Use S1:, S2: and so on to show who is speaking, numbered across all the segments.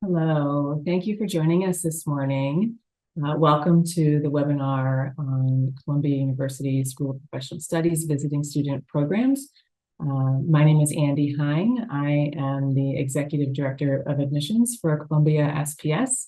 S1: Hello, thank you for joining us this morning. Welcome to the webinar on Columbia University School of Professional Studies Visiting Student Programs. My name is Andy Hine. I am the Executive Director of Admissions for Columbia SPS.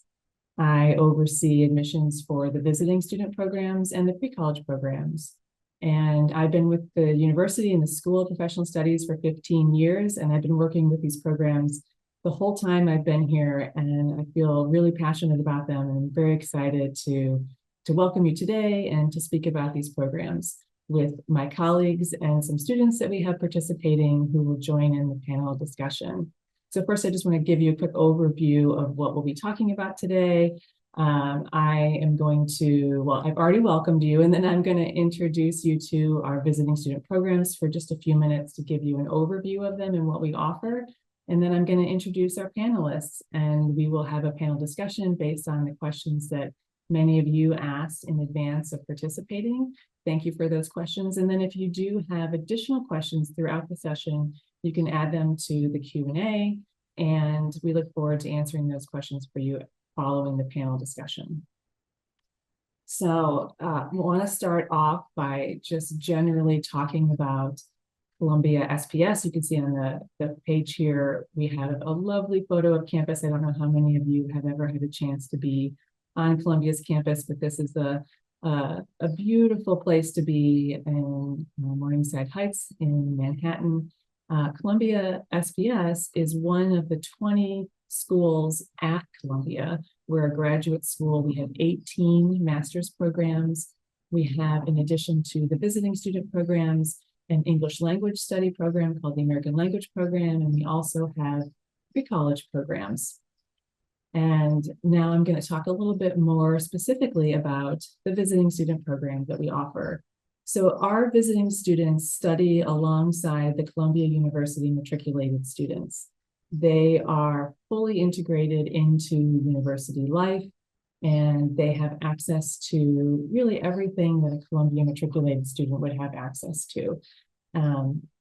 S1: I oversee admissions for the visiting student programs and the pre-college programs. And I've been with the university and the School of Professional Studies for 15 years, and I've been working with these programs the whole time I've been here, and I feel really passionate about them, and I'm very excited to welcome you today and to speak about these programs with my colleagues and some students that we have participating who will join in the panel discussion. So first, I just want to give you a quick overview of what we'll be talking about today. I am going to, well, I've already welcomed you, and then I'm going to introduce you to our visiting student programs for just a few minutes to give you an overview of them and what we offer. And then I'm going to introduce our panelists, and we will have a panel discussion based on the questions that many of you asked in advance of participating. Thank you for those questions. And then if you do have additional questions throughout the session, you can add them to the Q&A, and we look forward to answering those questions for you following the panel discussion. So I want to start off by just generally talking about Columbia SPS. You can see on the page here, we have a lovely photo of campus. I don't know how many of you have ever had a chance to be on Columbia's campus, but this is a beautiful place to be in Morningside Heights in Manhattan. Columbia SPS is one of the 20 schools at Columbia. We're a graduate school. We have 18 master's programs. We have, in addition to the visiting student programs, an English language study program called the American Language Program, and we also have pre-college programs. And now I'm going to talk a little bit more specifically about the visiting student program that we offer. So our visiting students study alongside the Columbia University matriculated students. They are fully integrated into university life, and they have access to really everything that a Columbia matriculated student would have access to.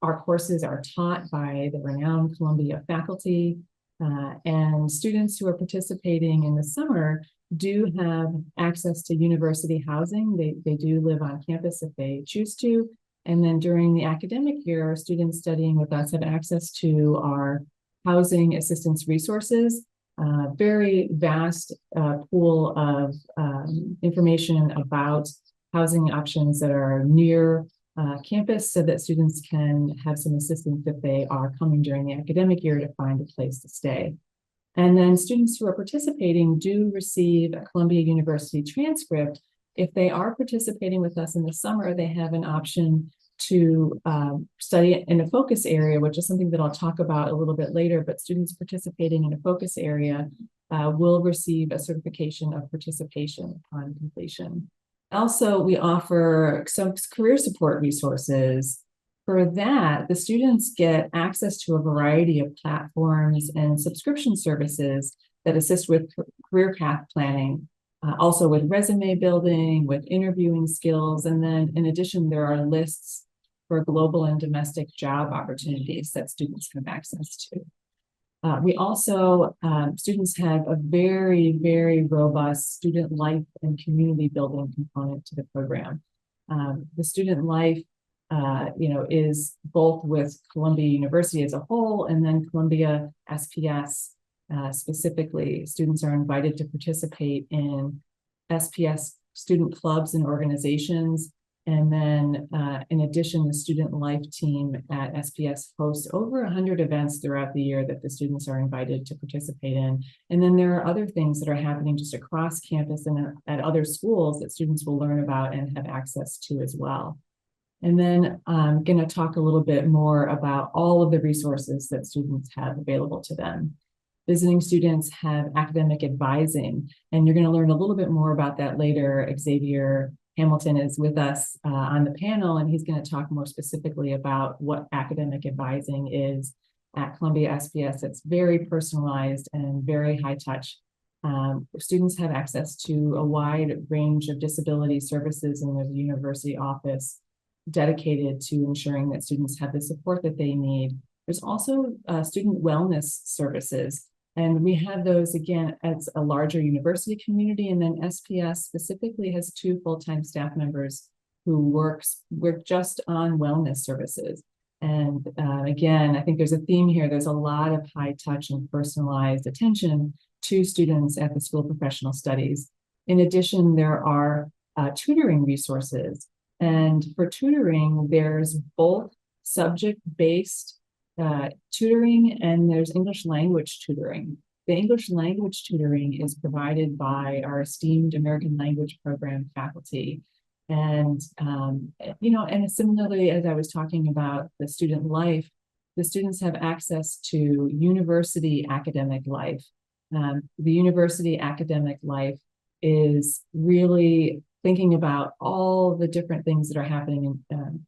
S1: Our courses are taught by the renowned Columbia faculty, and students who are participating in the summer do have access to university housing. They do live on campus if they choose to. And then during the academic year, our students studying with us have access to our housing assistance resources. Very vast pool of information about housing options that are near campus so that students can have some assistance if they are coming during the academic year to find a place to stay. And then students who are participating do receive a Columbia University transcript. If they are participating with us in the summer, they have an option to study in a focus area, which is something that I'll talk about a little bit later, but students participating in a focus area will receive a certification of participation upon completion. Also, we offer some career support resources. For that, the students get access to a variety of platforms and subscription services that assist with career path planning, also with resume building, with interviewing skills, and then in addition, there are lists for global and domestic job opportunities that students have access to. We also, students have a very, very robust student life and community building component to the program. The student life, is both with Columbia University as a whole, and then Columbia SPS specifically. Students are invited to participate in SPS student clubs and organizations. And then in addition, the student life team at SPS hosts over 100 events throughout the year that the students are invited to participate in. And then there are other things that are happening just across campus and at other schools that students will learn about and have access to as well. And then I'm going to talk a little bit more about all of the resources that students have available to them. Visiting students have academic advising, and you're going to learn a little bit more about that later. Xavier Hamilton is with us on the panel, and he's going to talk more specifically about what academic advising is at Columbia SPS. It's very personalized and very high touch. Students have access to a wide range of disability services in the university office dedicated to ensuring that students have the support that they need. There's also student wellness services And we have those again as a larger university community, and then SPS specifically has 2 full-time staff members who work just on wellness services. And again, I think there's a theme here. There's a lot of high touch and personalized attention to students at the School of Professional Studies. In addition, there are tutoring resources. And for tutoring, there's both subject-based tutoring and there's English language tutoring. The English language tutoring is provided by our esteemed American language program faculty. And, and similarly, as I was talking about the student life, the students have access to university academic life. The university academic life is really thinking about all the different things that are happening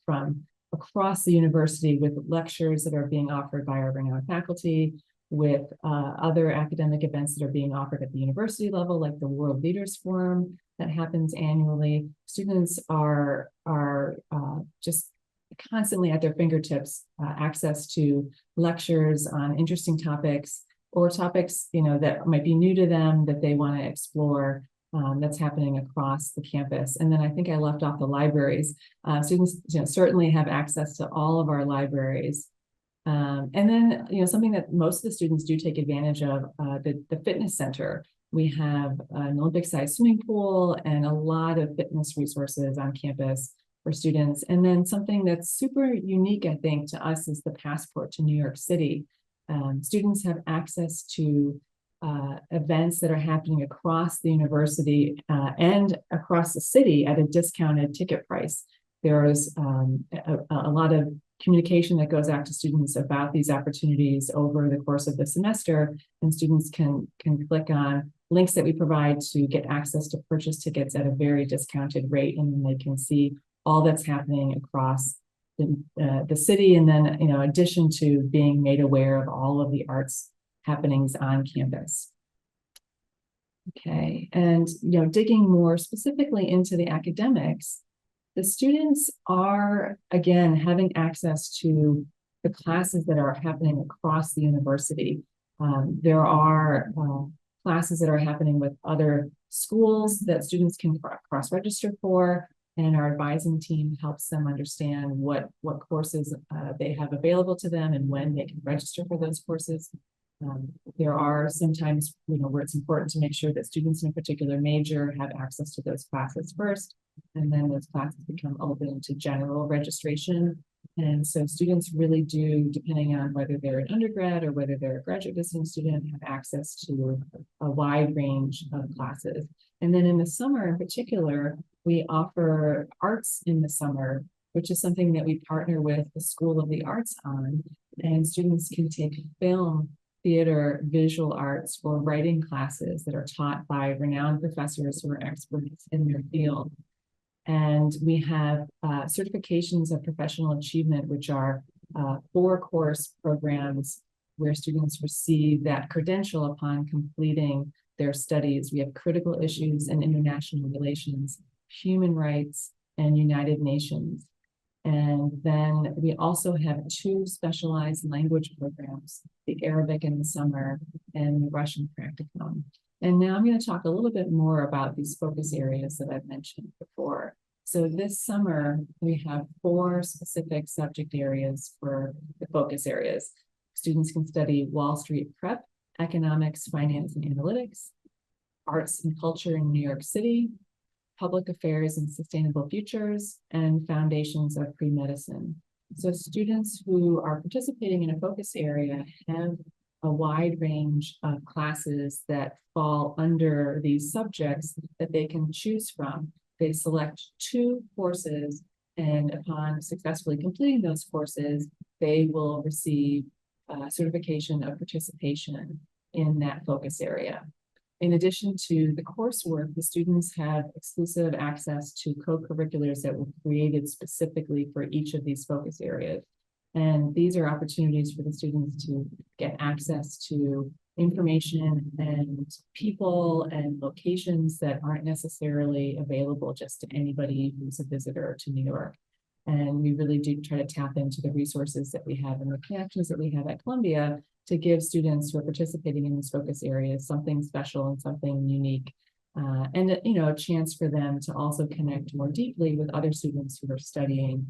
S1: from across the university, with lectures that are being offered by our renowned faculty, with other academic events that are being offered at the university level, like the World Leaders Forum that happens annually. Students are just constantly at their fingertips, access to lectures on interesting topics or topics that might be new to them that they want to explore. That's happening across the campus. And then I think I left off the libraries. Students certainly have access to all of our libraries. And then something that most of the students do take advantage of, the fitness center. We have an Olympic-sized swimming pool and a lot of fitness resources on campus for students. And then something that's super unique, I think, to us is the passport to New York City. Students have access to events that are happening across the university and across the city at a discounted ticket price. There is a lot of communication that goes out to students about these opportunities over the course of the semester, and students can click on links that we provide to get access to purchase tickets at a very discounted rate, and then they can see all that's happening across the city, and then in addition to being made aware of all of the arts happenings on campus. Okay, and digging more specifically into the academics, the students are again having access to the classes that are happening across the university. There are classes that are happening with other schools that students can cross-register for, and our advising team helps them understand what courses they have available to them and when they can register for those courses. There are sometimes, where it's important to make sure that students in a particular major have access to those classes first, and then those classes become open to general registration. And so students really do, depending on whether they're an undergrad or whether they're a graduate visiting student, have access to a wide range of classes. And then in the summer in particular, we offer arts in the summer, which is something that we partner with the School of the Arts on, and students can take film, theater, visual arts, or writing classes that are taught by renowned professors who are experts in their field. And we have certifications of professional achievement, which are 4-course programs where students receive that credential upon completing their studies. We have critical issues and international relations, human rights, and United Nations. And then we also have 2 specialized language programs, the Arabic in the summer and the Russian practicum. And now I'm going to talk a little bit more about these focus areas that I've mentioned before. So this summer, we have 4 specific subject areas for the focus areas. Students can study Wall Street prep, economics, finance, and analytics, arts and culture in New York City, public affairs and sustainable futures, and foundations of pre-medicine. So students who are participating in a focus area have a wide range of classes that fall under these subjects that they can choose from. They select 2 courses, and upon successfully completing those courses, they will receive certification of participation in that focus area. In addition to the coursework, the students have exclusive access to co-curriculars that were created specifically for each of these focus areas. And these are opportunities for the students to get access to information and people and locations that aren't necessarily available just to anybody who's a visitor to New York. And we really do try to tap into the resources that we have and the connections that we have at Columbia to give students who are participating in these focus areas something special and something unique. And a chance for them to also connect more deeply with other students who are studying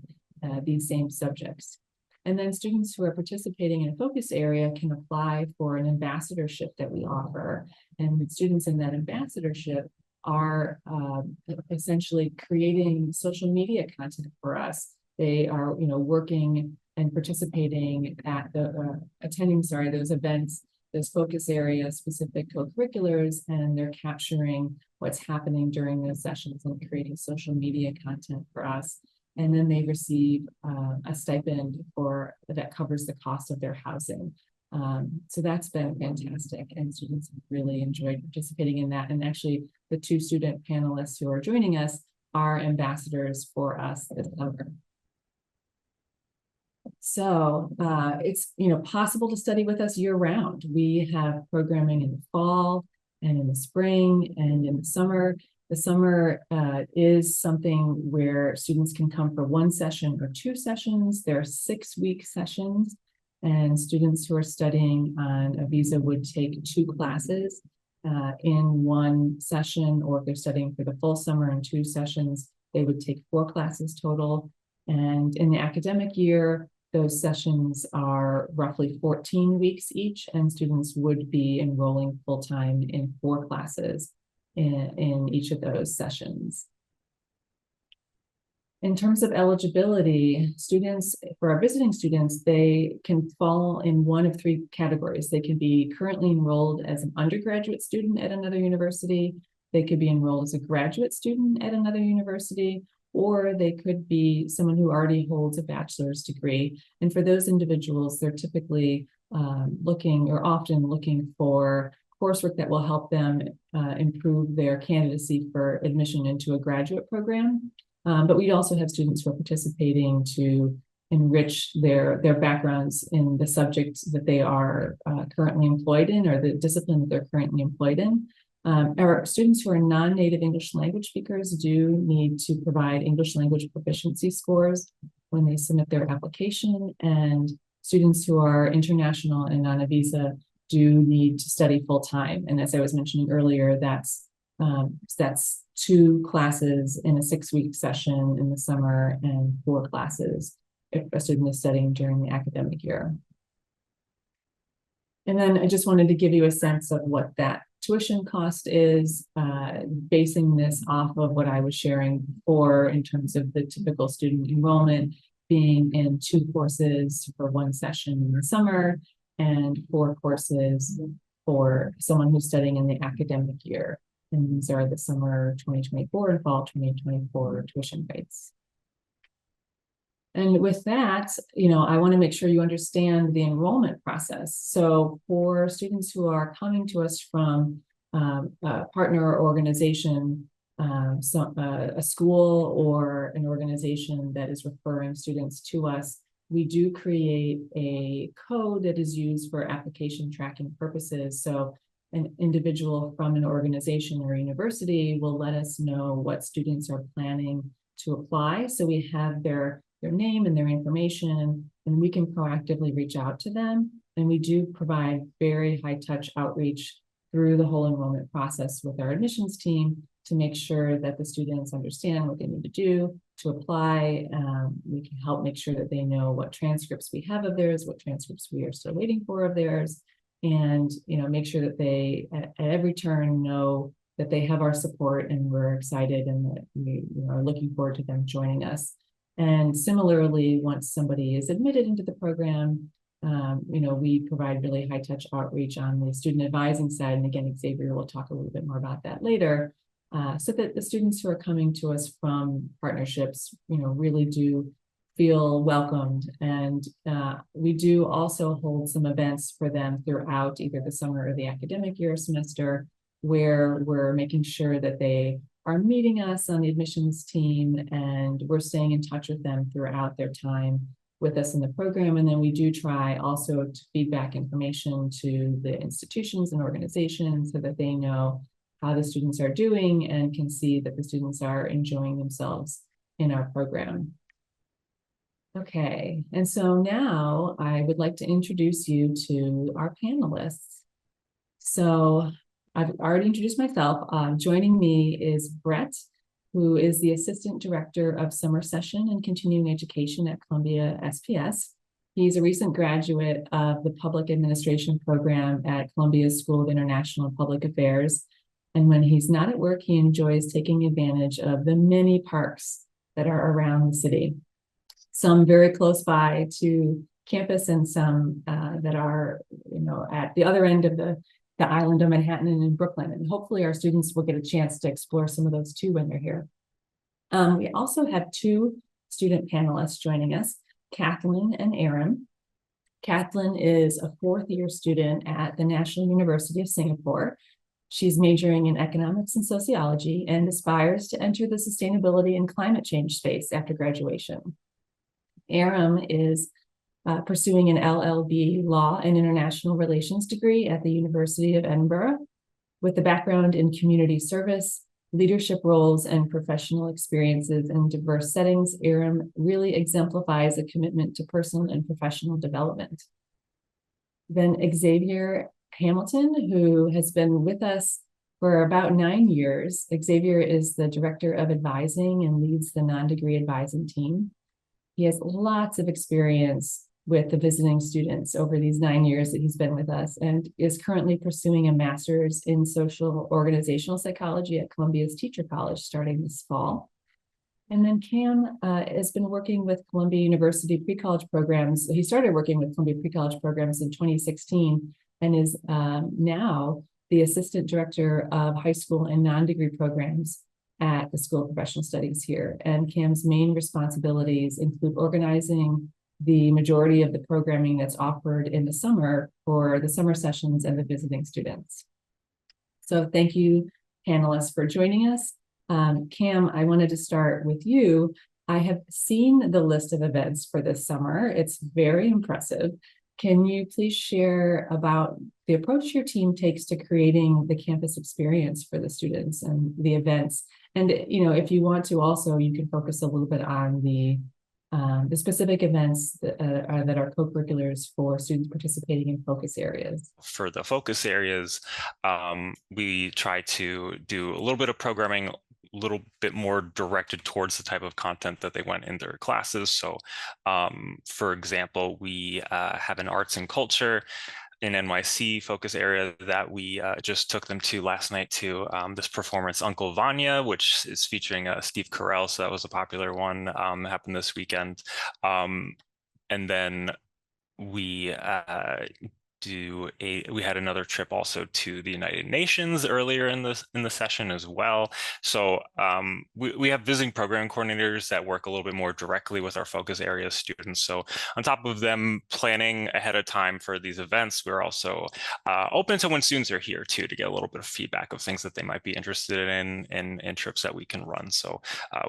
S1: these same subjects. And then students who are participating in a focus area can apply for an ambassadorship that we offer. And students in that ambassadorship are essentially creating social media content for us. They are, working and participating at attending those events, those focus area specific co-curriculars, and they're capturing what's happening during those sessions and creating social media content for us. And then they receive a stipend that covers the cost of their housing. So that's been fantastic, and students have really enjoyed participating in that. And actually, the two student panelists who are joining us are ambassadors for us this summer. So it's possible to study with us year-round. We have programming in the fall and in the spring and in the summer. The summer is something where students can come for one session or two sessions. There are 6-week sessions, and students who are studying on a visa would take 2 classes in one session, or if they're studying for the full summer in 2 sessions, they would take 4 classes total. And in the academic year, those sessions are roughly 14 weeks each, and students would be enrolling full-time in 4 classes in each of those sessions. In terms of eligibility, for our visiting students, they can fall in one of 3 categories. They can be currently enrolled as an undergraduate student at another university, they could be enrolled as a graduate student at another university, or they could be someone who already holds a bachelor's degree. And for those individuals, they're typically often looking for coursework that will help them improve their candidacy for admission into a graduate program. But we also have students who are participating to enrich their backgrounds in the subject that they are currently employed in, or the discipline that they're currently employed in. Our students who are non-native English language speakers do need to provide English language proficiency scores when they submit their application, and students who are international and on a visa do need to study full-time. And as I was mentioning earlier, that's 2 classes in a 6-week session in the summer and 4 classes if a student is studying during the academic year. And then I just wanted to give you a sense of what that tuition cost is, basing this off of what I was sharing before in terms of the typical student enrollment being in 2 courses for 1 session in the summer and 4 courses for someone who's studying in the academic year. And these are the summer 2024 and fall 2024 tuition rates. And with that, I want to make sure you understand the enrollment process. So for students who are coming to us from a partner organization, a school or an organization that is referring students to us, we do create a code that is used for application tracking purposes. So an individual from an organization or university will let us know what students are planning to apply. So we have their name and their information, and we can proactively reach out to them. And we do provide very high touch outreach through the whole enrollment process with our admissions team to make sure that the students understand what they need to do to apply. We can help make sure that they know what transcripts we have of theirs, what transcripts we are still waiting for of theirs, and make sure that they at every turn know that they have our support and we're excited and that we are looking forward to them joining us. And similarly, once somebody is admitted into the program, we provide really high touch outreach on the student advising side. And again, Xavier will talk a little bit more about that later, so that the students who are coming to us from partnerships, really do feel welcomed. And we do also hold some events for them throughout either the summer or the academic year semester, where we're making sure that they are meeting us on the admissions team, and we're staying in touch with them throughout their time with us in the program. And then we do try also to feed back information to the institutions and organizations so that they know how the students are doing and can see that the students are enjoying themselves in our program. Okay, and so now I would like to introduce you to our panelists. So I've already introduced myself. Joining me is Brett, who is the Assistant Director of Summer Session and Continuing Education at Columbia SPS. He's a recent graduate of the Public Administration program at Columbia's School of International and Public Affairs. And when he's not at work, he enjoys taking advantage of the many parks that are around the city. Some very close by to campus and some that are, at the other end of the island of Manhattan and in Brooklyn. And hopefully our students will get a chance to explore some of those too when they're here. We also have two student panelists joining us, Kathleen and Aaron. Kathleen is a fourth-year student at the National University of Singapore. She's majoring in economics and sociology and aspires to enter the sustainability and climate change space after graduation. Aaron is pursuing an LLB Law and International Relations degree at the University of Edinburgh. With a background in community service, leadership roles, and professional experiences in diverse settings, Aaron really exemplifies a commitment to personal and professional development. Then Xavier Hamilton, who has been with us for about 9 years. Xavier is the Director of Advising and leads the non-degree advising team. He has lots of experience with the visiting students over these 9 years that he's been with us and is currently pursuing a master's in social organizational psychology at Columbia's Teacher College starting this fall. And then Cam has been working with Columbia University pre-college programs. He started working with Columbia pre-college programs in 2016 and is now the Assistant Director of High School and Non-Degree Programs at the School of Professional Studies here. And Cam's main responsibilities include organizing the majority of the programming that's offered in the summer for the summer sessions and the visiting students. So thank you, panelists, for joining us. Cam, I wanted to start with you. I have seen the list of events for this summer. It's very impressive. Can you please share about the approach your team takes to creating the campus experience for the students and the events? And if you want to also, you can focus a little bit on the specific events that are co-curriculars for students participating in focus areas.
S2: For the focus areas, we try to do a little bit of programming, a little bit more directed towards the type of content that they want in their classes. So for example, we have an arts and culture in NYC focus area that we just took them to last night to this performance, Uncle Vanya, which is featuring Steve Carell. So that was a popular one, happened this weekend. And then we we had another trip also to the United Nations earlier in the session as well. So we have visiting program coordinators that work a little bit more directly with our focus area students. So on top of them planning ahead of time for these events, we're also open to when students are here too, to get a little bit of feedback of things that they might be interested in and trips that we can run. So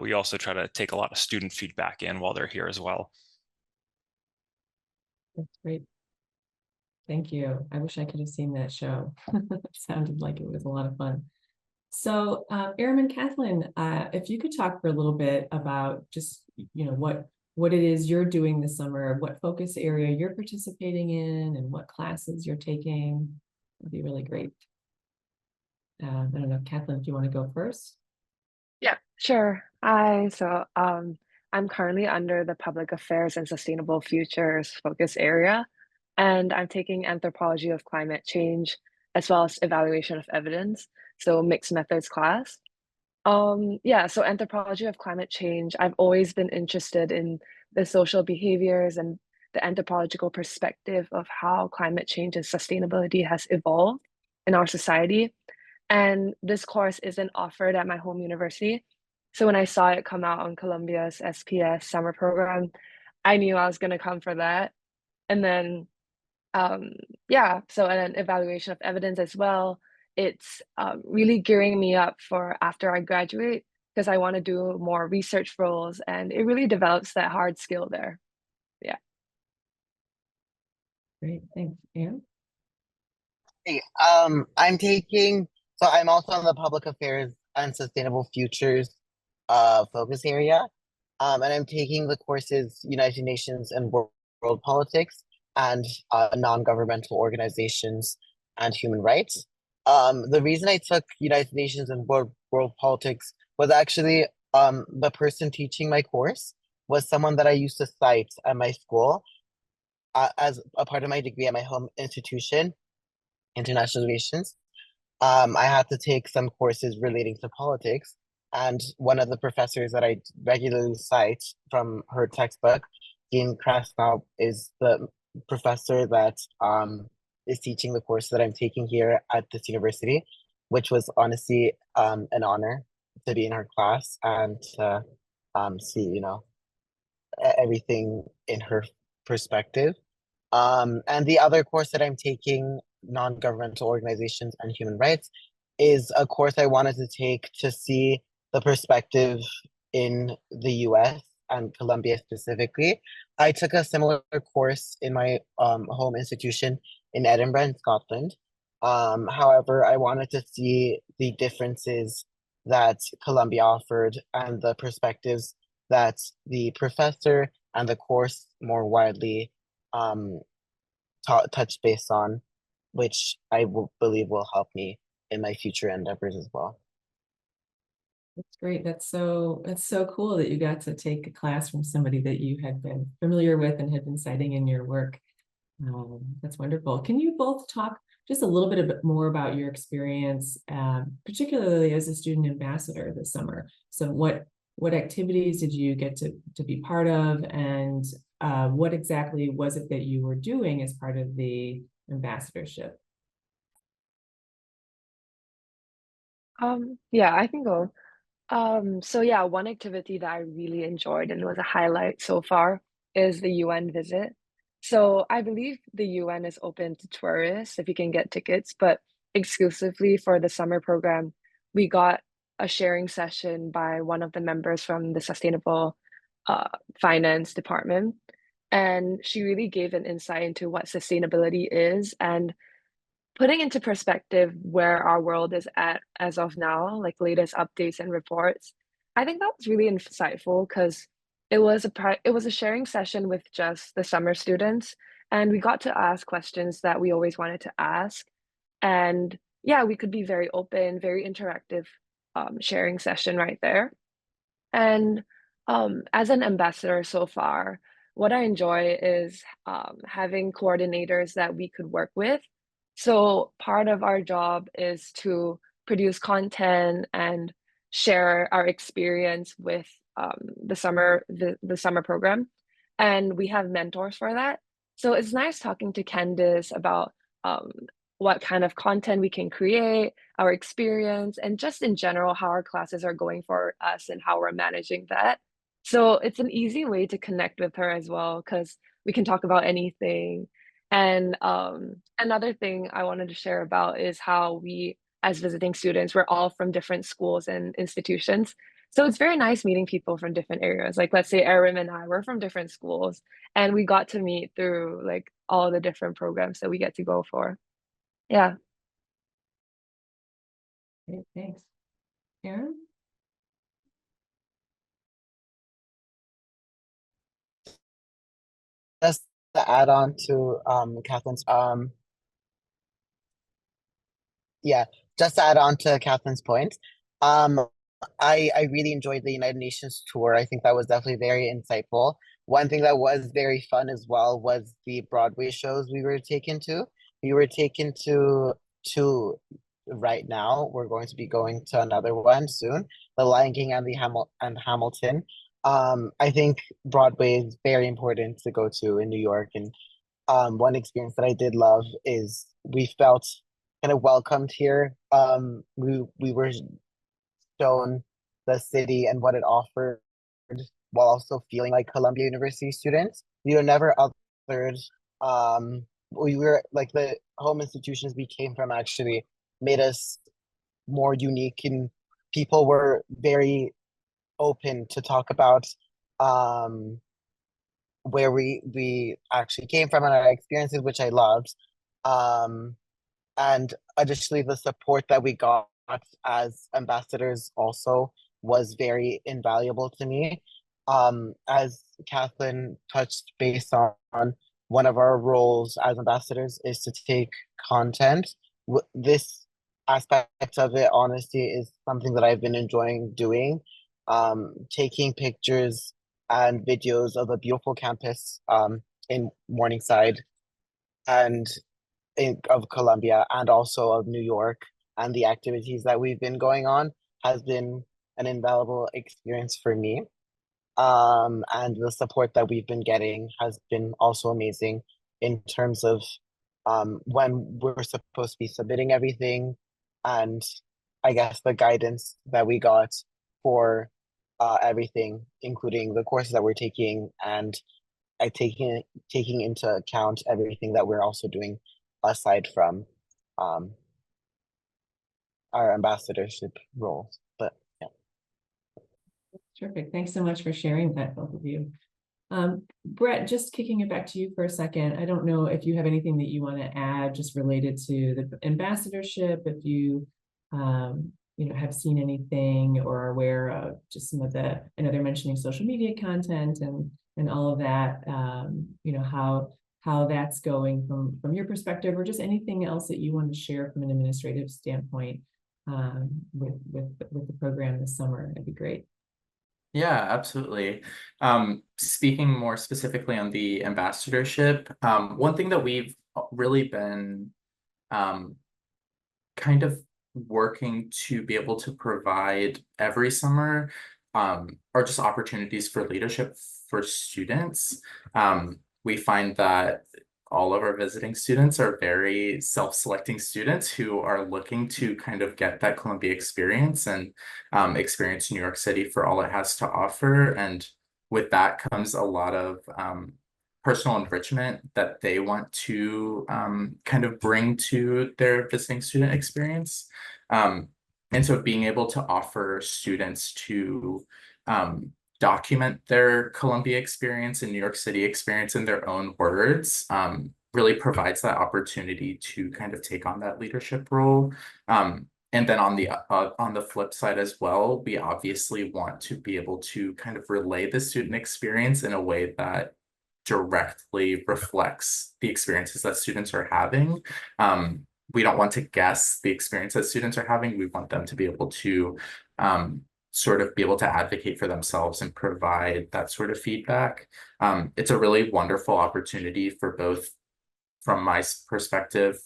S2: we also try to take a lot of student feedback in while they're here as well.
S1: That's great. Thank you. I wish I could have seen that show. It sounded like it was a lot of fun. So, Aaron and Kathleen, if you could talk for a little bit about just, what it is you're doing this summer, what focus area you're participating in, and what classes you're taking, would be really great. I don't know, Kathleen, if you want to go first.
S3: Yeah, sure. I'm currently under the Public Affairs and Sustainable Futures focus area, and I'm taking anthropology of climate change as well as evaluation of evidence, so mixed methods class. Yeah, so anthropology of climate change, I've always been interested in the social behaviors and the anthropological perspective of how climate change and sustainability has evolved in our society. And this course isn't offered at my home university. So when I saw it come out on Columbia's SPS summer program, I knew I was going to come for that. And then, yeah, so an evaluation of evidence as well. It's really gearing me up for after I graduate because I want to do more research roles and it really develops that hard skill there. Yeah.
S1: Great, thanks, Aaron.
S4: Hey, I'm also on the Public Affairs and Sustainable Futures focus area. And I'm taking the courses United Nations and World Politics and non-governmental organizations and human rights. The reason I took United Nations and World Politics was actually the person teaching my course was someone that I used to cite at my school as a part of my degree at my home institution, international relations. I had to take some courses relating to politics, and one of the professors that I regularly cite from her textbook, Dean Krasnov, is the professor that is teaching the course that I'm taking here at this university, which was honestly an honor to be in her class and to see, everything in her perspective. And the other course that I'm taking, non-governmental organizations and human rights, is a course I wanted to take to see the perspective in the US and Columbia specifically. I took a similar course in my home institution in Edinburgh in Scotland. However, I wanted to see the differences that Columbia offered and the perspectives that the professor and the course more widely um, touch base on, which I will believe will help me in my future endeavors as well.
S1: That's great. That's so cool that you got to take a class from somebody that you had been familiar with and had been citing in your work. That's wonderful. Can you both talk just a little bit more about your experience, particularly as a student ambassador this summer? So what activities did you get to be part of, and what exactly was it that you were doing as part of the ambassadorship?
S3: Yeah, I can go. So yeah, one activity that I really enjoyed and was a highlight so far is the UN visit. So I believe the UN is open to tourists if you can get tickets, but exclusively for the summer program, we got a sharing session by one of the members from the sustainable uh, finance department. And she really gave an insight into what sustainability is and putting into perspective where our world is at as of now, like latest updates and reports, I think that was really insightful because it was a sharing session with just the summer students, and we got to ask questions that we always wanted to ask, and yeah, we could be very open, very interactive, sharing session right there. And as an ambassador so far, what I enjoy is having coordinators that we could work with. So part of our job is to produce content and share our experience with the summer program, and we have mentors for that. So it's nice talking to Candice about um, what kind of content we can create, our experience, and just in general how our classes are going for us and how we're managing that. So it's an easy way to connect with her as well because we can talk about anything. And another thing I wanted to share about is how we, as visiting students, we're all from different schools and institutions. So it's very nice meeting people from different areas. Like let's say Erin and I were from different schools, and we got to meet through like all the different programs that we get to go for. Yeah.
S1: Great, thanks. Aaron?
S4: Just to add on to Catherine's yeah, just to add on to Catherine's point, um, I really enjoyed the United Nations tour. I think that was definitely very insightful. One thing that was very fun as well was the Broadway shows we were taken to. We were taken to right now. We're going to be going to another one soon, The Lion King and Hamilton. I think Broadway is very important to go to in New York, and one experience that I did love is we felt kind of welcomed here. We were shown the city and what it offered while also feeling like Columbia University students. We were never othered. We were like the home institutions we came from actually made us more unique, and people were very open to talk about um where we actually came from and our experiences, which I loved. Um, and additionally, the support that we got as ambassadors also was very invaluable to me. As Kathleen touched base on, one of our roles as ambassadors is to take content. This aspect of it, honestly, is something that I've been enjoying doing. Taking pictures and videos of a beautiful campus in Morningside and of Columbia and also of New York, and the activities that we've been going on has been an invaluable experience for me. And the support that we've been getting has been also amazing in terms of when we're supposed to be submitting everything, and I guess the guidance that we got for everything, including the courses that we're taking, and taking into account everything that we're also doing aside from um, our ambassadorship roles. But yeah.
S1: Terrific. Thanks so much for sharing that, both of you. Brett, just kicking it back to you for a second. I don't know if you have anything that you want to add just related to the ambassadorship, if you have seen anything or are aware of just some of the, I know they're mentioning social media content and all of that, how that's going from your perspective, or just anything else that you want to share from an administrative standpoint with the program this summer. That'd be great.
S5: Yeah, absolutely. Speaking more specifically on the ambassadorship, one thing that we've really been kind of working to be able to provide every summer are just opportunities for leadership for students. We find that all of our visiting students are very self-selecting students who are looking to kind of get that Columbia experience and experience New York City for all it has to offer. And with that comes a lot of personal enrichment that they want to kind of bring to their visiting student experience. And so being able to offer students to document their Columbia experience and New York City experience in their own words really provides that opportunity to kind of take on that leadership role. And then on the flip side as well, we obviously want to be able to kind of relay the student experience in a way that directly reflects the experiences that students are having. We don't want to guess the experience that students are having. We want them to be able to sort of be able to advocate for themselves and provide that sort of feedback. It's a really wonderful opportunity for both, from my perspective,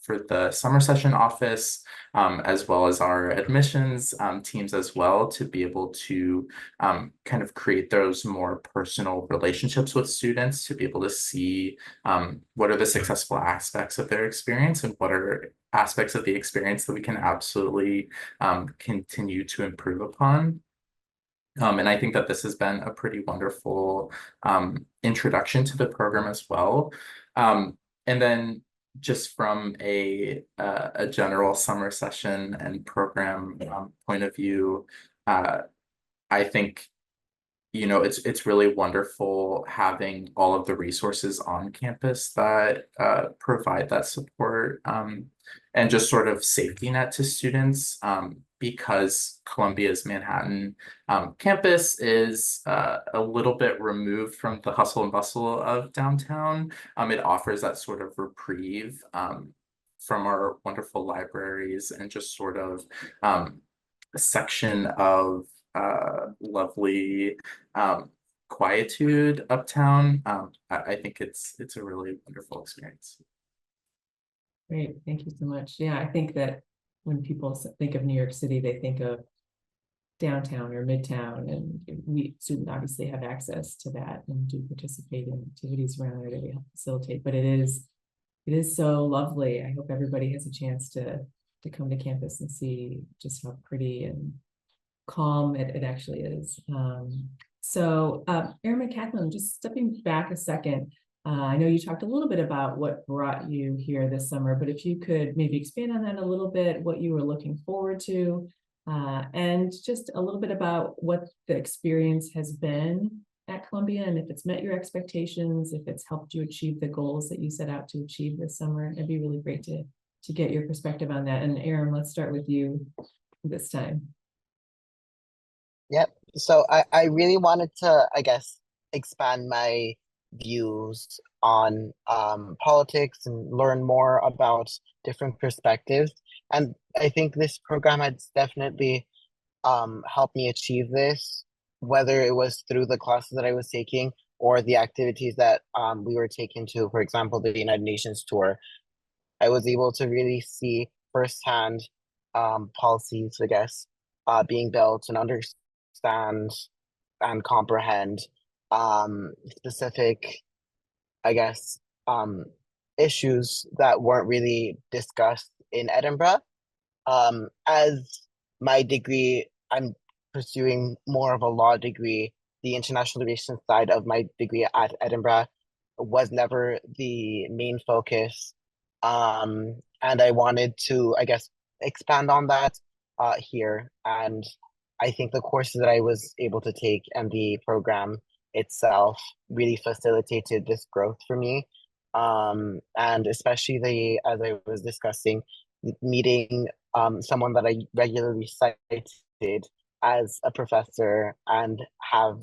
S5: for the summer session office, as well as our admissions teams as well, to be able to kind of create those more personal relationships with students, to be able to see what are the successful aspects of their experience and what are aspects of the experience that we can absolutely continue to improve upon. And I think that this has been a pretty wonderful introduction to the program as well. And then just from a general summer session and program point of view, I think it's really wonderful having all of the resources on campus that provide that support and just sort of safety net to students, because Columbia's Manhattan campus is a little bit removed from the hustle and bustle of downtown. It offers that sort of reprieve from our wonderful libraries and just sort of a section of lovely quietude uptown. I think it's a really wonderful experience.
S1: Great, thank you so much. Yeah, I think that when people think of New York City, they think of downtown or midtown, and we students obviously have access to that and do participate in activities around there that we help facilitate. But it is so lovely. I hope everybody has a chance to come to campus and see just how pretty and calm it actually is. So Erin and Kathleen, just stepping back a second, I know you talked a little bit about what brought you here this summer, but if you could maybe expand on that a little bit, what you were looking forward to, and just a little bit about what the experience has been at Columbia, and if it's met your expectations, if it's helped you achieve the goals that you set out to achieve this summer. It'd be really great to get your perspective on that. And Erin, let's start with you this time.
S4: Yep. So I really wanted to, I guess, expand my views on politics and learn more about different perspectives. And I think this program has definitely helped me achieve this, whether it was through the classes that I was taking or the activities that we were taken to, for example, the United Nations tour. I was able to really see firsthand policies, I guess, being built and understand and comprehend specific, I guess, issues that weren't really discussed in Edinburgh. As my degree, I'm pursuing more of a law degree. The international relations side of my degree at Edinburgh was never the main focus. And I wanted to, I guess, expand on that here. And I think the courses that I was able to take and the program itself really facilitated this growth for me. And especially as I was discussing, meeting someone that I regularly cited as a professor and have,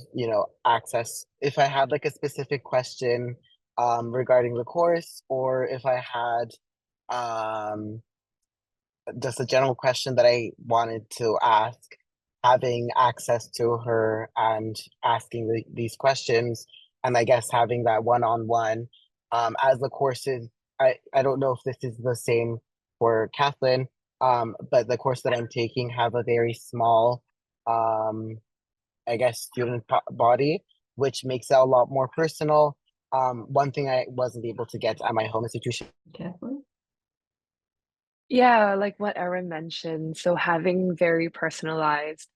S4: access if I had like a specific question regarding the course, or if I had um, just a general question that I wanted to ask, having access to her and asking these questions, and I guess having that one-on-one as the courses. I don't know if this is the same for Kathleen, but the course that I'm taking have a very small, I guess, student body, which makes it a lot more personal. One thing I wasn't able to get at my home institution.
S1: Kathleen?
S3: Yeah, like what Erin mentioned, so having very personalized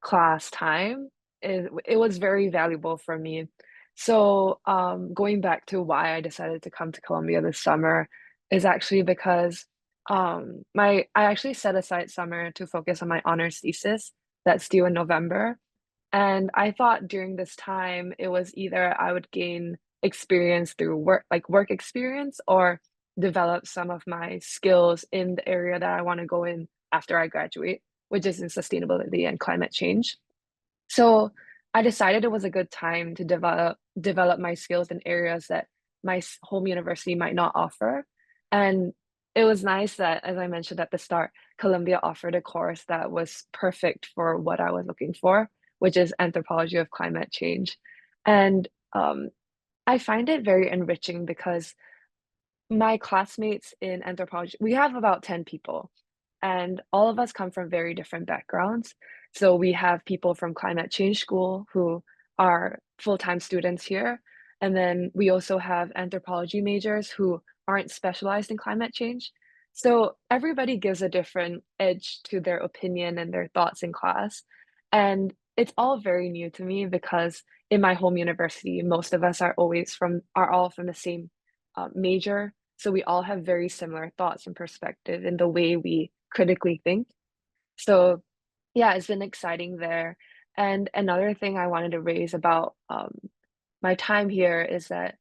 S3: class time it was very valuable for me. So going back to why I decided to come to Columbia this summer is actually because I actually set aside summer to focus on my honors thesis that's due in November. And I thought during this time, it was either I would gain experience through work, like work experience, or develop some of my skills in the area that I want to go in after I graduate, which is in sustainability and climate change. So I decided it was a good time to develop my skills in areas that my home university might not offer. And it was nice that, as I mentioned at the start, Columbia offered a course that was perfect for what I was looking for, which is anthropology of climate change. And I find it very enriching because my classmates in anthropology, we have about 10 people, and all of us come from very different backgrounds. So we have people from climate change school who are full-time students here. And then we also have anthropology majors who aren't specialized in climate change. So everybody gives a different edge to their opinion and their thoughts in class. And it's all very new to me because in my home university, most of us are all from the same major, so we all have very similar thoughts and perspective in the way we critically think. So yeah, it's been exciting there. And another thing I wanted to raise about my time here is that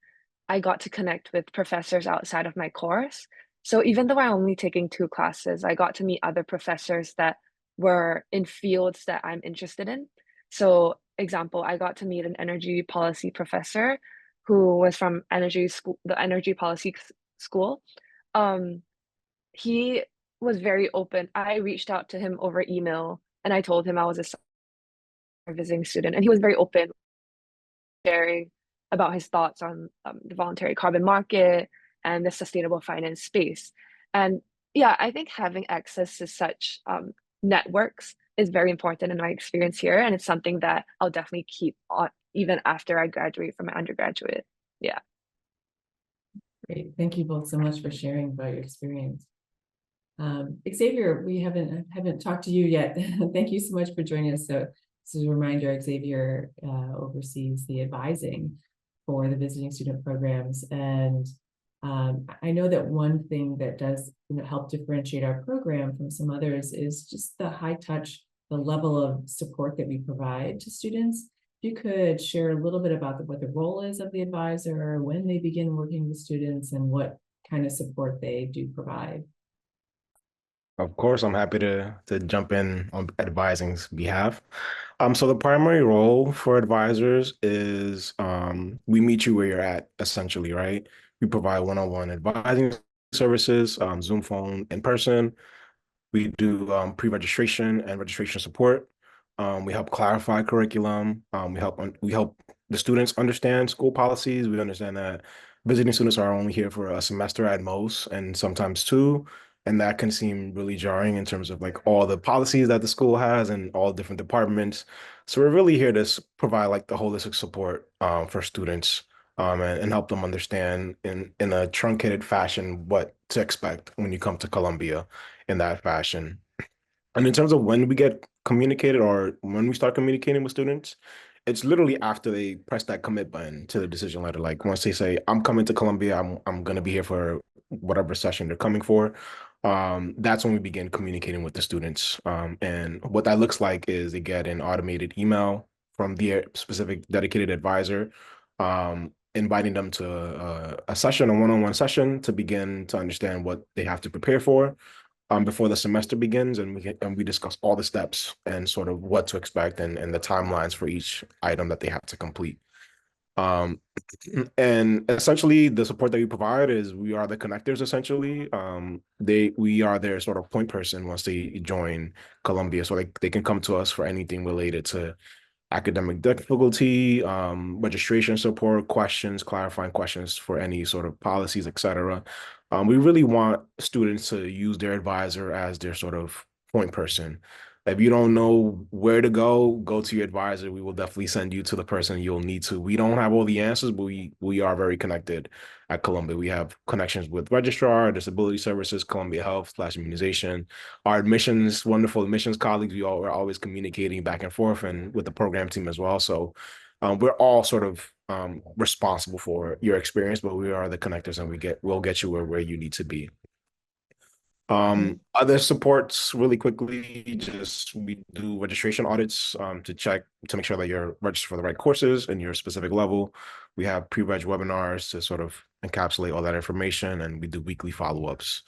S3: I got to connect with professors outside of my course. So even though I'm only taking 2 classes, I got to meet other professors that were in fields that I'm interested in. So example, I got to meet an energy policy professor who was from the energy policy school. Um, he was very open. I reached out to him over email and I told him I was a visiting student, and he was very open, sharing about his thoughts on the voluntary carbon market and the sustainable finance space. And yeah, I think having access to such networks is very important in my experience here. And it's something that I'll definitely keep on even after I graduate from my undergraduate. Yeah.
S1: Great. Thank you both so much for sharing about your experience. Xavier, we haven't talked to you yet. Thank you so much for joining us. So as a reminder, Xavier oversees the advising for the visiting student programs. And I know that one thing that does help differentiate our program from some others is just the high touch, the level of support that we provide to students. If you could share a little bit about what the role is of the advisor, when they begin working with students, and what kind of support they do provide.
S6: Of course, I'm happy to jump in on advising's behalf. So the primary role for advisors is we meet you where you're at, essentially, right? We provide one-on-one advising services, Zoom phone, in person. We do pre-registration and registration support. We help clarify curriculum. We help the students understand school policies. We understand that visiting students are only here for a semester at most, and sometimes two. And that can seem really jarring in terms of like all the policies that the school has and all different departments. So we're really here to provide like the holistic support for students and help them understand in a truncated fashion what to expect when you come to Columbia in that fashion. And in terms of when we get communicated or when we start communicating with students, it's literally after they press that commit button to the decision letter. Like once they say, I'm coming to Columbia, I'm gonna be here for whatever session they're coming for. That's when we begin communicating with the students. And what that looks like is they get an automated email from the specific dedicated advisor, inviting them to a session, a one-on-one session to begin to understand what they have to prepare for before the semester begins, and we discuss all the steps and sort of what to expect and the timelines for each item that they have to complete. Um, and essentially, the support that we provide is we are the connectors. Essentially, we are their sort of point person once they join Columbia, so they can come to us for anything related to academic difficulty, registration support, questions, clarifying questions for any sort of policies, etc. We really want students to use their advisor as their sort of point person. If you don't know where to go to your advisor. We will definitely send you to the person you'll need to. We don't have all the answers, but we are very connected at Columbia. We have connections with registrar, disability services, Columbia Health / immunization, our admissions, wonderful admissions colleagues. We're always communicating back and forth and with the program team as well. So we're all sort of responsible for your experience, but we are the connectors and we'll get you where you need to be. Other supports really quickly, just we do registration audits to make sure that you're registered for the right courses in your specific level. We have pre-reg webinars to sort of encapsulate all that information, and we do weekly follow-ups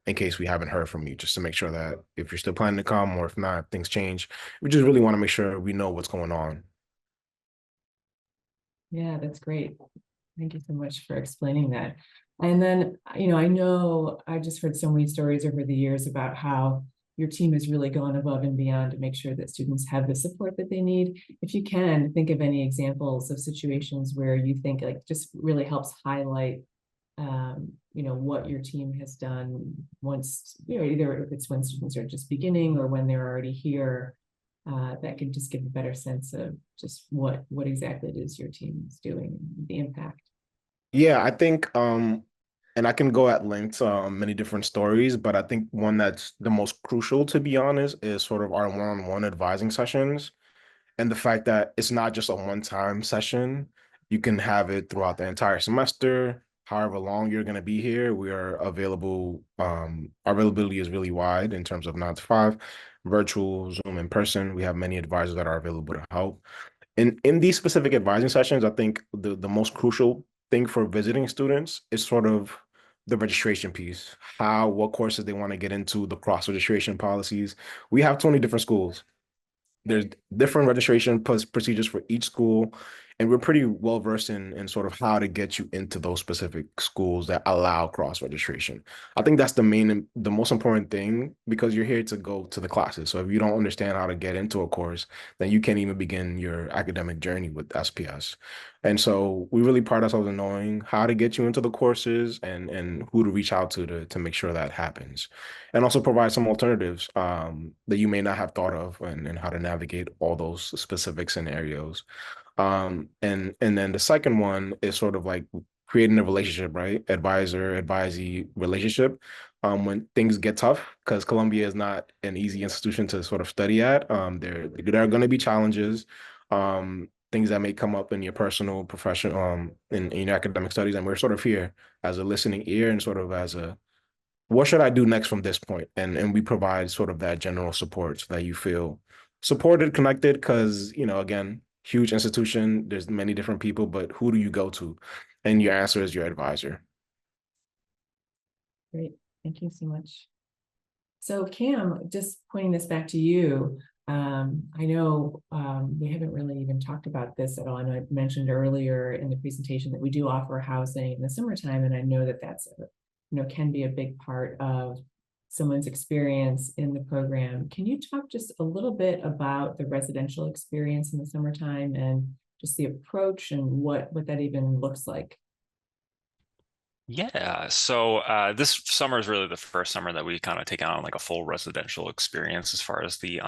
S6: in case we haven't heard from you, just to make sure that if you're still planning to come or if not, things change. We just really want to make sure we know what's going on.
S1: Yeah, that's great. Thank you so much for explaining that. And then, I know I just heard so many stories over the years about how your team is really going above and beyond to make sure that students have the support that they need. If you can think of any examples of situations where you think like just really helps highlight, what your team has done once, either if it's when students are just beginning or when they're already here, that can just give a better sense of just what exactly it is your team is doing, the impact.
S6: Yeah, I think and I can go at length on many different stories, but I think one that's the most crucial, to be honest, is sort of our one-on-one advising sessions. And the fact that it's not just a one-time session, you can have it throughout the entire semester, however long you're going to be here. We are available. Our availability is really wide in terms of 9 to 5, virtual, Zoom, in person. We have many advisors that are available to help. In these specific advising sessions, I think the most crucial thing for visiting students is sort of the registration piece, what courses they want to get into, the cross registration policies. We have 20 different schools. There's different registration procedures for each school, and we're pretty well versed in sort of how to get you into those specific schools that allow cross registration. I think that's the most important thing, because you're here to go to the classes. So if you don't understand how to get into a course, then you can't even begin your academic journey with SPS. And so we really pride ourselves in knowing how to get you into the courses and who to reach out to make sure that happens, and also provide some alternatives that you may not have thought of, and how to navigate all those specific scenarios. And then the second one is sort of like creating a relationship, right? Advisor, advisee relationship. When things get tough, because Columbia is not an easy institution to sort of study at. There are going to be challenges, things that may come up in your personal, professional, in your academic studies, and we're sort of here as a listening ear and sort of as a what should I do next from this point? And we provide sort of that general support so that you feel supported, connected, because, again, huge institution, there's many different people, but who do you go to? And your answer is your advisor.
S1: Great. Thank you so much. So Cam, just pointing this back to you, I know we haven't really even talked about this at all. I know I mentioned earlier in the presentation that we do offer housing in the summertime, and I know that that's, can be a big part of someone's experience in the program. Can you talk just a little bit about the residential experience in the summertime and just the approach and what that even looks like?
S2: Yeah, so this summer is really the first summer that we kind of take on like a full residential experience as far as the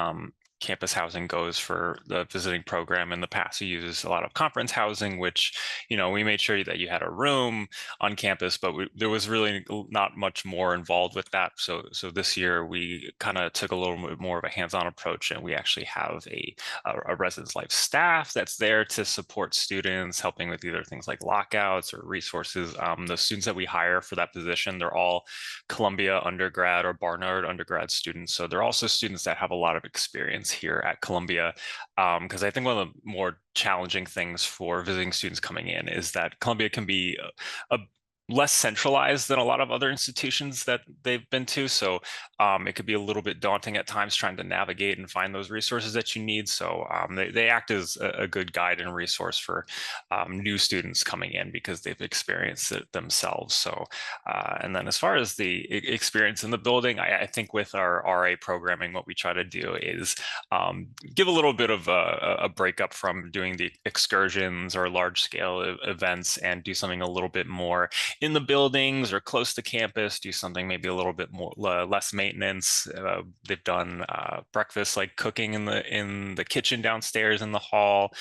S2: campus housing goes for the visiting program. In the past, we used a lot of conference housing, which, we made sure that you had a room on campus, but there was really not much more involved with that. So this year we kind of took a little bit more of a hands-on approach, and we actually have a residence life staff that's there to support students, helping with either things like lockouts or resources. The students that we hire for that position, they're all Columbia undergrad or Barnard undergrad students. So they're also students that have a lot of experience here at Columbia. Because I think one of the more challenging things for visiting students coming in is that Columbia can be a less centralized than a lot of other institutions that they've been to. So it could be a little bit daunting at times trying to navigate and find those resources that you need. So they act as a good guide and resource for new students coming in because they've experienced it themselves. So, and then as far as the experience in the building, I think with our RA programming, what we try to do is give a little bit of a breakup from doing the excursions or large scale events and do something a little bit more in the buildings or close to campus, do something maybe a little bit more less maintenance. They've done breakfast, like cooking in the kitchen downstairs in the hall,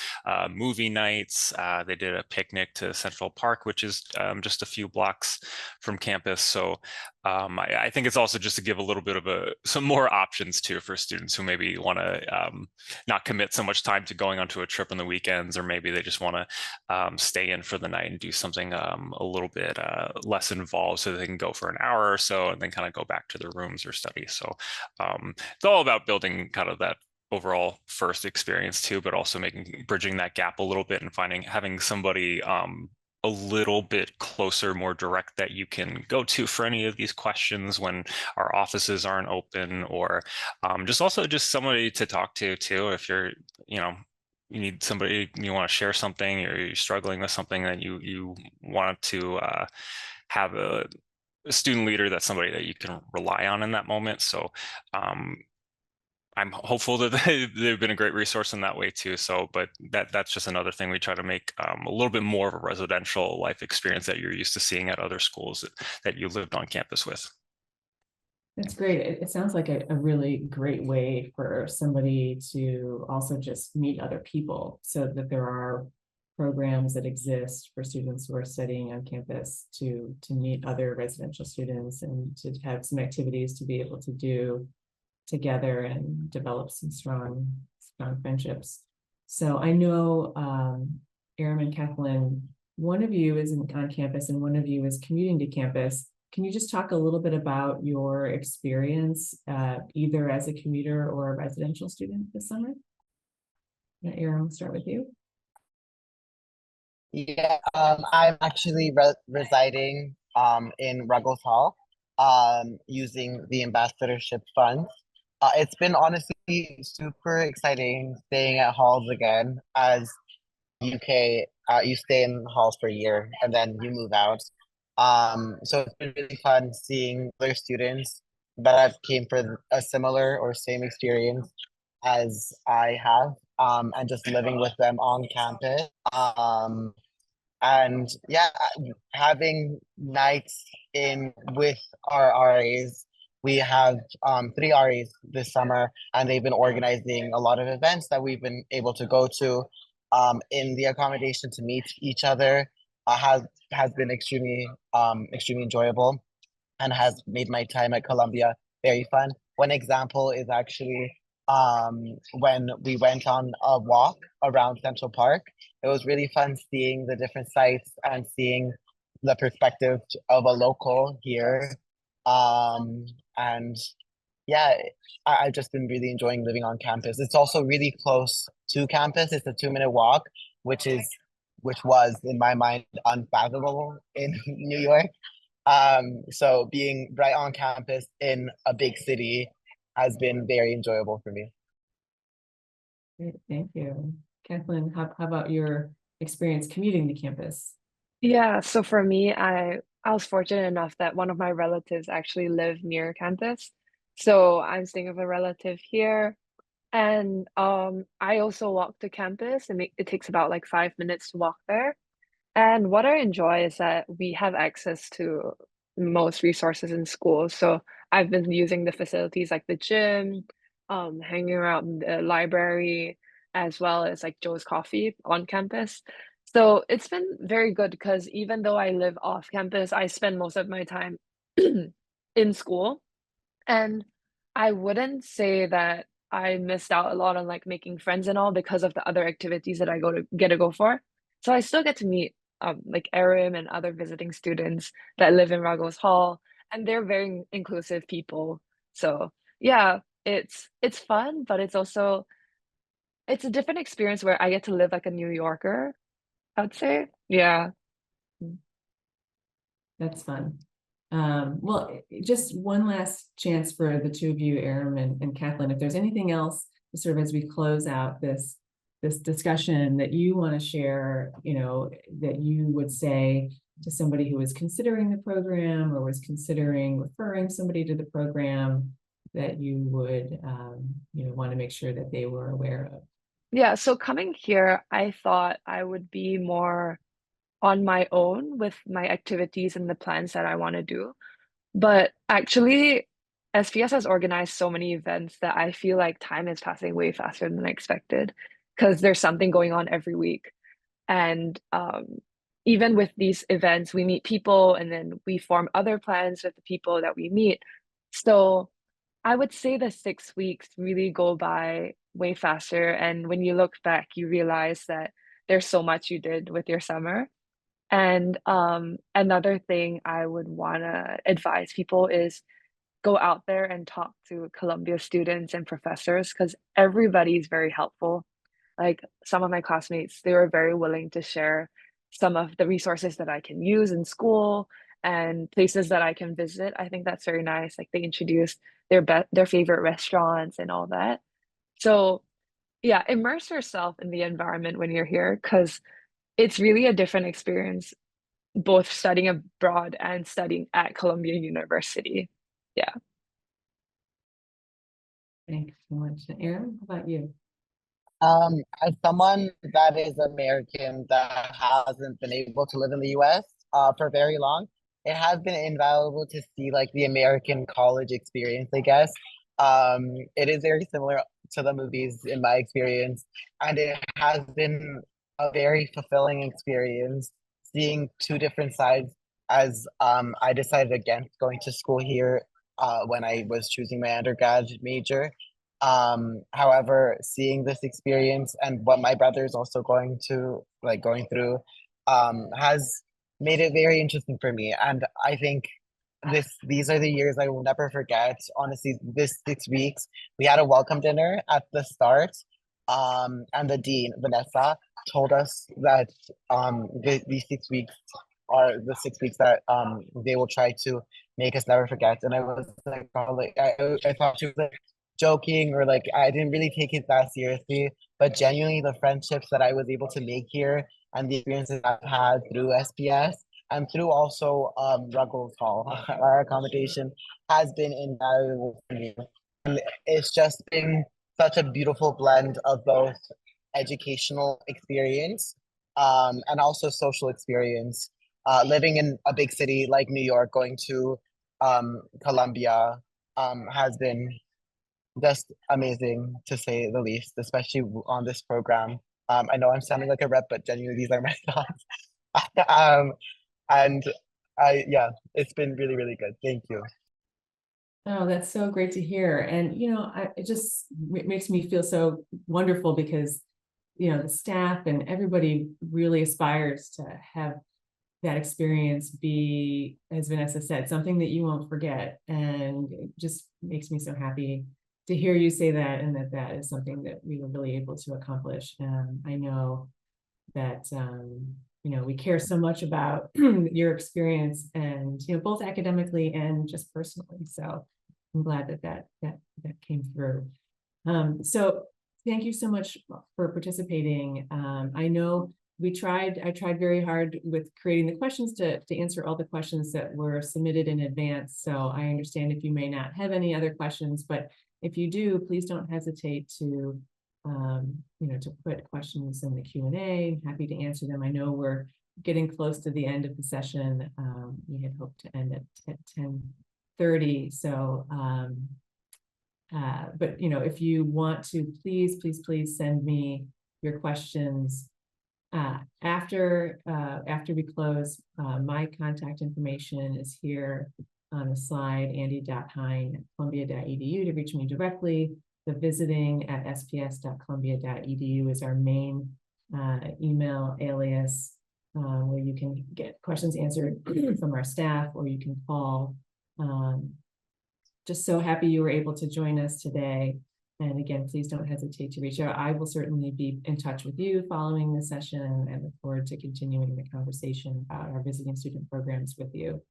S2: movie nights. They did a picnic to Central Park, which is just a few blocks from campus. So I think it's also just to give a little bit of some more options too for students who maybe want to not commit so much time to going onto a trip on the weekends, or maybe they just want to stay in for the night and do something a little bit less involved, so they can go for an hour or so and then kind of go back to their rooms or study. So it's all about building kind of that overall first experience too, but also bridging that gap a little bit and having somebody a little bit closer, more direct that you can go to for any of these questions when our offices aren't open, or just somebody to talk to too. If you're, you need somebody, you want to share something, or you're struggling with something that you want to have a student leader that's somebody that you can rely on in that moment. So I'm hopeful that they've been a great resource in that way too. So, but that's just another thing we try to make a little bit more of a residential life experience that you're used to seeing at other schools that you lived on campus with.
S1: That's great. It sounds like a really great way for somebody to also just meet other people, so that there are programs that exist for students who are studying on campus to meet other residential students and to have some activities to be able to do together and develop some strong friendships. So I know Aram and Kathleen, one of you is on campus and one of you is commuting to campus. Can you just talk a little bit about your experience either as a commuter or a residential student this summer? Aram, we'll start with you.
S4: Yeah, I'm actually residing in Ruggles Hall, using the ambassadorship funds. It's been honestly super exciting staying at halls again, as UK, you stay in halls for a year and then you move out. So it's been really fun seeing other students that have came for a similar or same experience as I have, and just living with them on campus. And yeah, having nights in with our RAs. We have 3 RAs this summer, and they've been organizing a lot of events that we've been able to go to in the accommodation to meet each other. Has been extremely enjoyable, and has made my time at Columbia very fun. One example is actually when we went on a walk around Central Park. It was really fun seeing the different sites and seeing the perspective of a local here. And yeah, I've just been really enjoying living on campus. It's also really close to campus. It's a 2-minute walk, which was in my mind unfathomable in New York. So being right on campus in a big city has been very enjoyable for me.
S1: Great, thank you. Kathleen, how about your experience commuting to campus?
S3: Yeah, so for me, I was fortunate enough that one of my relatives actually lived near campus. So I'm staying with a relative here. And I also walk to campus and it takes about like 5 minutes to walk there. And what I enjoy is that we have access to most resources in school. So I've been using the facilities like the gym, hanging around in the library, as well as like Joe's Coffee on campus. So it's been very good because even though I live off campus, I spend most of my time in school. And I wouldn't say that I missed out a lot on like making friends and all because of the other activities that I get to go for. So I still get to meet like Erin and other visiting students that live in Ruggles Hall, and they're very inclusive people. So yeah, it's fun, but it's a different experience where I get to live like a New Yorker, I'd say. Yeah.
S1: That's fun. Well, just one last chance for the two of you, Aram and Kathleen, if there's anything else sort of as we close out this discussion that you want to share, you know, that you would say to somebody who was considering the program or was considering referring somebody to the program, that you would, you know, want to make sure that they were aware of.
S3: Yeah, so coming here, I thought I would be more on my own with my activities and the plans that I want to do. But actually, SPS has organized so many events that I feel like time is passing way faster than I expected because there's something going on every week. And even with these events, we meet people and then we form other plans with the people that we meet. So I would say the 6 weeks really go by way faster. And when you look back, you realize that there's so much you did with your summer. And another thing I would want to advise people is go out there and talk to Columbia students and professors because everybody's very helpful. Like some of my classmates, they were very willing to share some of the resources that I can use in school and places that I can visit. I think that's very nice. Like they introduced their favorite restaurants and all that. So yeah, immerse yourself in the environment when you're here because it's really a different experience both studying abroad and studying at Columbia University. Yeah.
S1: Thanks so much. Aram, how about you?
S4: As someone that is American that hasn't been able to live in the US for very long, it has been invaluable to see like the American college experience, I guess. It is very similar to the movies in my experience, and it has been a very fulfilling experience seeing two different sides as I decided against going to school here when I was choosing my undergrad major. However, seeing this experience and what my brother is also going through, has made it very interesting for me. And I think these are the years I will never forget. Honestly, this 6 weeks, we had a welcome dinner at the start. And the dean, Vanessa, told us that these 6 weeks are the 6 weeks that they will try to make us never forget. And I was like, oh, like I thought she was like joking or like I didn't really take it that seriously. But genuinely, the friendships that I was able to make here and the experiences I've had through SPS and through also Ruggles Hall, our accommodation has been invaluable for me. And it's just been such a beautiful blend of both educational experience and also social experience. Living in a big city like New York, going to Columbia has been just amazing to say the least, especially on this program. I know I'm sounding like a rep, but genuinely, these are my thoughts. um, and yeah, it's been really, really good. Thank you.
S1: Oh, that's so great to hear. And, you know, it just makes me feel so wonderful because, you know, the staff and everybody really aspires to have that experience be, as Vanessa said, something that you won't forget. And it just makes me so happy to hear you say that and that is something that we were really able to accomplish. And I know that we care so much about your experience and, both academically and just personally. So I'm glad that came through. So thank you so much for participating. I know I tried very hard with creating the questions to answer all the questions that were submitted in advance. So I understand if you may not have any other questions, but if you do, please don't hesitate to, to put questions in the Q&A. I'm happy to answer them. I know we're getting close to the end of the session. We had hoped to end at 10:30. So, but if you want to, please send me your questions after we close. My contact information is here on the slide, andy.hein@columbia.edu to reach me directly. The visiting at sps.columbia.edu is our main email alias, where you can get questions answered from our staff, or you can call. Just so happy you were able to join us today. And again, please don't hesitate to reach out. I will certainly be in touch with you following the session and look forward to continuing the conversation about our visiting student programs with you.